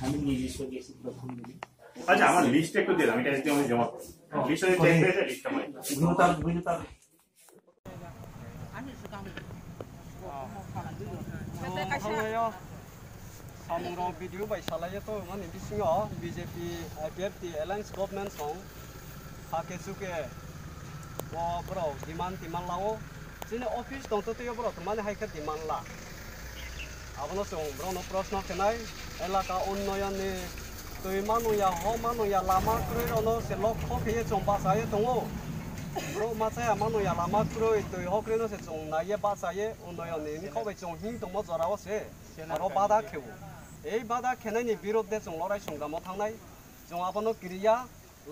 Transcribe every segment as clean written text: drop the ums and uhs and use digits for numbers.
আমি নিজস্ব গেছি প্রথম দিন। আচ্ছা আমার লিস্টটা একটু দিন, আমি এটা একদম জমা করব। লিস্টটা চেক করে লিস্টটা পাই। বুঝতাম 사무랑 비디오 바이 살라야또 만이 비싱어 BJP IPFT Alliance Government 송 사케수게 뭐 브로 디만 라오 진에 오피스 동토토요 브로 그만에 하이카 디만 라 아버노 송 브로노 프로스노 케나이 엘라카 온노야니 또이마노야 호마노야 라마 크로이로노 셀로 코케에 좀 바사에 동오 브로 마차야 마노야 라마 크로이 또이 호크레노 세종 나예 바사에 온노야니 코베 좀 힘도 뭐 저라고세 바로 바다 캐고 এই বাধা খেনাইনি বিরুদ্ধে जों লড়াই সংগ্রামও थांनाय जों आबानो गिरिया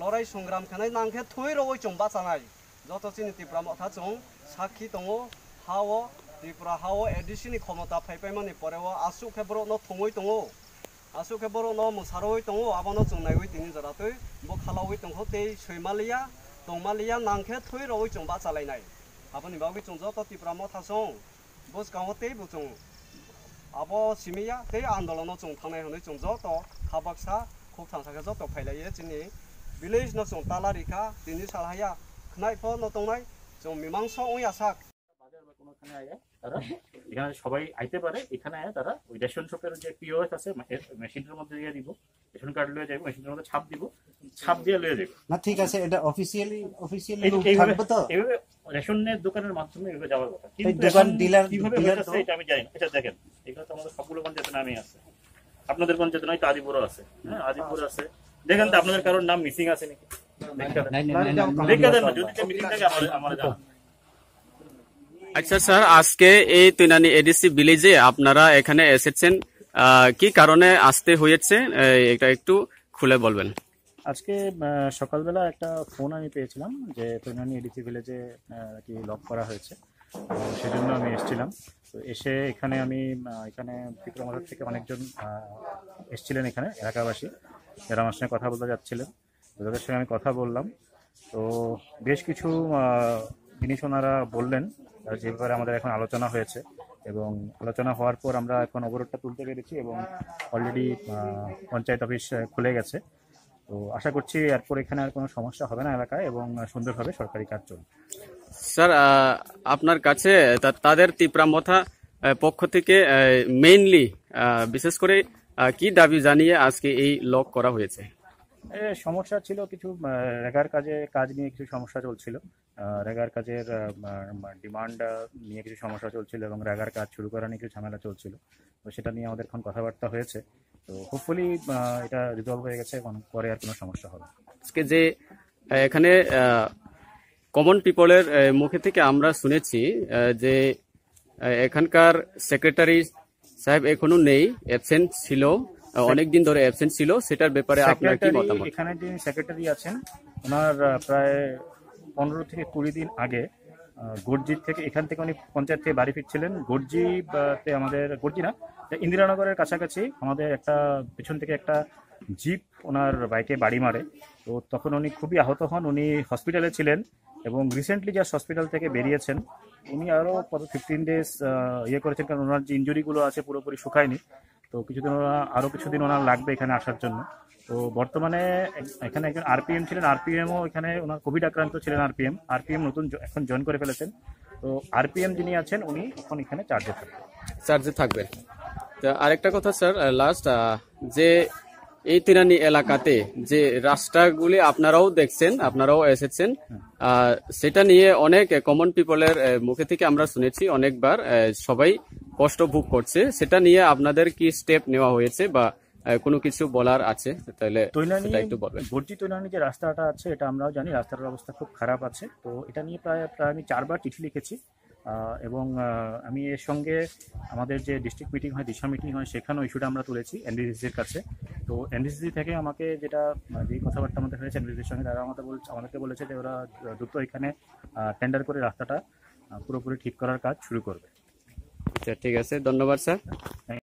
লড়াই সংগ্রাম খেনাই नांखे थुइरवै जों बाचानाय যত চিনি ত্রিপুরা মথা जों সাক্ষী दङ हावो ত্রিপুরা हावो एडिसिनि क्षमता फाइपाइमानि परेव आसु खेब्रो न थङै दङ आसु खेब्रो न मुसारवै दङ आबानो जों नायवै दिनि जरातै बो खालावै दङ ते सैमालिया दंमालिया नांखे थुइरवै जों बाचालायनाय आबानि बागै जों जत ত্রিপুরা मथा जों बस गावते बो जों आबो सिमिया ते आन्दोलनाव जों थांनाय हनै जों जत खाबाक्सा खुब थांसाखै जत फायलायो जोंनि भिलेज न जों तालारिखा दिनि सालहाया खनायफो न दंनाय जों मिमांसा उयासाक বাজার বা কোনখানে আয়া তারা এখানে সবাই আইতে পারে, এখানে আয়া তারা ওই রেশন শপের যে পিওএস আছে মেশিনের মধ্যে দিয়ে দিব, রেশন কার্ড লয়ে যাবে, মেশিনের মধ্যে ছাপ দিব, ছাপ দিয়ে লয়ে যাবে না। ঠিক আছে, এটা অফিশিয়ালি থাকবে তো এইভাবে রেশনের দোকানের মাধ্যমে এভাবে যাওয়ার কথা। কিন্তু দোকান ডিলার কিভাবে হচ্ছে এটা আমি জানি না। এটা দেখেন, এগুলো তো আমাদের সবগুলো পঞ্চায়েত নামে আছে, আপনাদের পঞ্চায়েত নয় তো আদিপুরও আছে। হ্যাঁ আদিপুর আছে, দেখেন তো আপনাদের কারোর নাম মিসিং আছে নাকি দেখা দেন না, যদি মিসিং থাকে আমার জানান। আচ্ছা স্যার, আজকে এই তুইনানি এডিসি ভিলেজে আপনারা এখানে এসেছেন, কি কারণে আসতে হয়েছে এটা একটু খুলে বলবেন। আজকে সকালবেলা একটা ফোন আমি পেয়েছিলাম যে তুইনানি এডিসি ভিলেজে কি লক করা হয়েছে, সেজন্য আমি এসেছিলাম। তো এসে এখানে আমি এখানে ত্রিপুরা মাথার থেকে অনেকজন এসেছিলেন এখানে এলাকাবাসী, যারা আমার সঙ্গে কথা বলতে যাচ্ছিলেন, তাদের সঙ্গে আমি কথা বললাম। তো বেশ কিছু জিনিস ওনারা বললেন যে ব্যাপারে আমাদের এখন আলোচনা হয়েছে, এবং আলোচনা হওয়ার পর আমরা এখন অবরোধটা তুলতে পেরেছি এবং অলরেডি পঞ্চায়েত অফিস খুলে গেছে। তো আশা করছি এরপর এখানে আর কোনো সমস্যা হবে না এলাকায়, এবং সুন্দরভাবে সরকারি কাজ চলবে। স্যার, আপনার কাছে তাদের ত্রিপুরা মথা পক্ষ থেকে মেইনলি বিশেষ করে কি দাবি জানিয়ে আজকে এই লক করা হয়েছে? সমস্যা ছিল কিছু, রেগার কাজ নিয়ে কিছু সমস্যা চলছিল, রেগার কাজের ডিমান্ড নিয়ে কিছু সমস্যা চলছিল, এবং রেগার কাজ শুরু করা নিয়ে কিছু ঝামেলা চলছিল। তো সেটা নিয়ে আমাদের এখন কথাবার্তা হয়েছে। তো হোপফুলি এটা রিজলভ হয়ে গেছে, এবং পরে আর কোনো সমস্যা হবে। আজকে যে এখানে কমন পিপলের মুখে থেকে আমরা শুনেছি যে এখানকার সেক্রেটারি সাহেব এখনো নেই, অ্যাবসেন্ট ছিল, অনেকদিন ধরে অ্যাবসেন্ট ছিল, সেটার ব্যাপারে আপনার কি মতামত? এখানে যে সেক্রেটারি আছেন ওনার প্রায় 15 থেকে 20 দিন আগে গর্জি থেকে, এখান থেকে উনি পঞ্চায়েত থেকে বাড়ি ফিরছিলেন। গর্জিতে আমাদের, গর্জি না, ইন্দিরানগরের কাছাকাছি আমাদের একটা পেছন থেকে একটা জিপ ওনার বাইকে বাড়ি মারে। তো তখন উনি খুবই আহত হন, উনি হসপিটালে ছিলেন, এবং রিসেন্টলি জাস্ট হসপিটাল থেকে বেরিয়েছেন। উনি আরও 15 ডেজ ইয়ে করেছেন, কারণ ওনার যে ইঞ্জুরিগুলো আছে পুরোপুরি শুকায়নি। তো আরও কিছুদিন ওনার লাগবে এখানে আসার জন্য। তো বর্তমানে এখানে একজন আরপিএম ছিলেন, আরপিএমও এখানে ওনার কোভিড আক্রান্ত ছিলেন। আরপিএম নতুন এখন জয়েন করে ফেলেছেন। তো আরপিএম যিনি আছেন উনি এখন এখানে চার্জে থাকবেন। তো আরেকটা কথা স্যার, লাস্ট যে এই তিরানি এলাকাতে যে রাস্তাগুলি আপনারাও দেখছেন, আপনারাও এসেছেন, সেটা নিয়ে অনেক কমন পিপলের মুখে থেকে আমরা শুনেছি অনেকবার, সবাই কষ্ট ভোগ করছে। সেটা নিয়ে আপনাদের কি স্টেপ নেওয়া হয়েছে বা কোনো কিছু বলার আছে? তাহলে একটু বলবেন। গর্জি তুইনানি যে রাস্তাটা আছে এটা আমরাও জানি, রাস্তাটার অবস্থা খুব খারাপ আছে। তো এটা নিয়ে প্রায় আমি 4 বার চিঠি লিখেছি, এবং আমি এর সঙ্গে আমাদের যে ডিস্ট্রিক্ট মিটিং হয়, দিশা মিটিং হয়, সেখানেও ইস্যুটা আমরা তুলেছি এনডিসির কাছে। তো এনডিসি থেকে আমাকে যেটা যে কথাবার্তা আমাদের হয়েছে এনডিসির সঙ্গে, তারা আমাদেরকে বলেছে যে ওরা দ্রুত এখানে টেন্ডার করে রাস্তাটা পুরোপুরি ঠিক করার কাজ শুরু করবে। আচ্ছা, ঠিক আছে, ধন্যবাদ স্যার।